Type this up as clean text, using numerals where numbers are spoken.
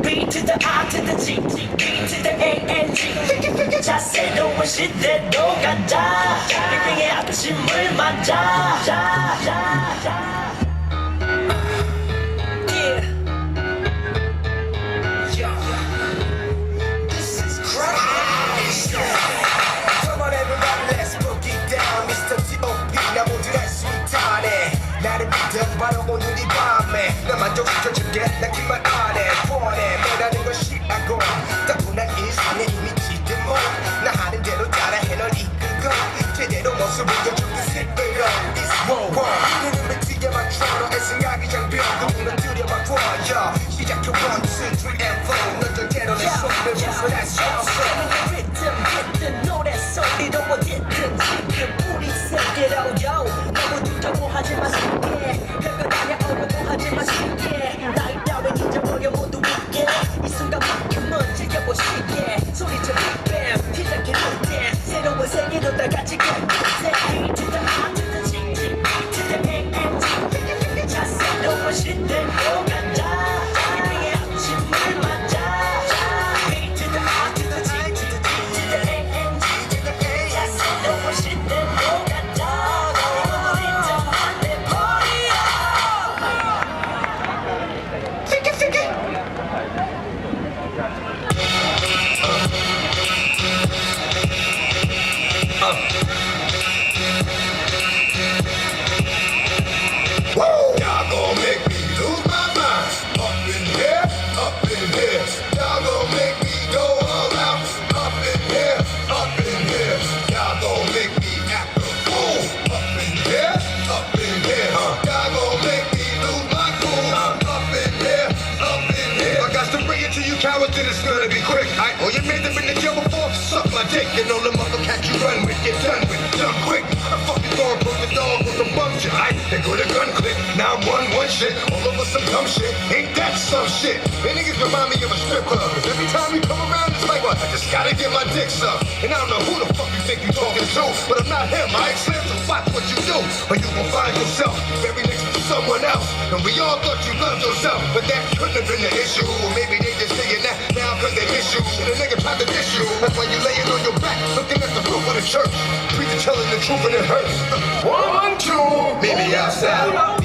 B to the I to the G, B to the A and G. 자세로운 시대로 가자. 빅뱅의 아침을 맞아. This is crazy. Come on everybody, let's book it down. Mr. T.O.P. 나 모두 날 스윗하네. 나를 믿어 바로 오늘 이 밤에 나 만족시켜줄게. 나 기만 안해 뻔해 뭐라는 걸 싫어하고 따분한 일상에 이미 지든 뭐나 하는 대로 따라해 널 이끌고 제대로 모습을 보여줄게 새끼로 It's war 이름을 튀겨만 troll 생각이 장벽 누구는 들여만 보여 시작해 1, 2, 3 and 4 넌 절대로 내 손을 벗어날 수 없어 리듬 노래 소리로 어디든 지금 우리 세계로 yo 너무 두려워하지 마시게 별거 아냐 어려워하지 마시게 나이 따윈 잊어버려 모두 있게 이 순간만큼은 즐겨보시게 소리쳐 빅뱅 시작해 빅뱅 새로운 세계로 다 같이 가보세 A to the I to the G to the A and G 자 새로운 시대로 간다 빅뱅의 아침을 맞아 B to the I to the G to the A and G 자 새로운 시대로 간다 리듬만 내 머리야 Y'all gon' make me lose my mind. Up in here, up in here. Y'all gon' make me go all out. Up in here, up in here. Y'all gon' make me act a fool. Up in here, up in here. Y'all gon' make me lose my cool. Up in here, up in here. I got to bring it to you cowards and it's gonna be quick. Oh, you made them in the jail before? Suck my dick and all the mother cats you run with. Get done with, done quick. I fucking going broke the dog with some bum shit. They go to gun click. Now I'm one shit, all over some dumb shit. Ain't that some shit? And niggas remind me of a strip club. Cause every time you come around, it's like, what? I just gotta get my dick sucked. And I don't know who the fuck you think you talking to, but I'm not him. I ain't slim, so watch what you do. Or you gon' find yourself very next to someone else. And we all thought you loved yourself, but that couldn't have been the issue. Or maybe they just saying that now cause they miss you. And the nigga tried to diss you. That's why you laying on your back, looking at the roof of the church. Preacher telling the truth and it hurts. 1, 2, meet me outside.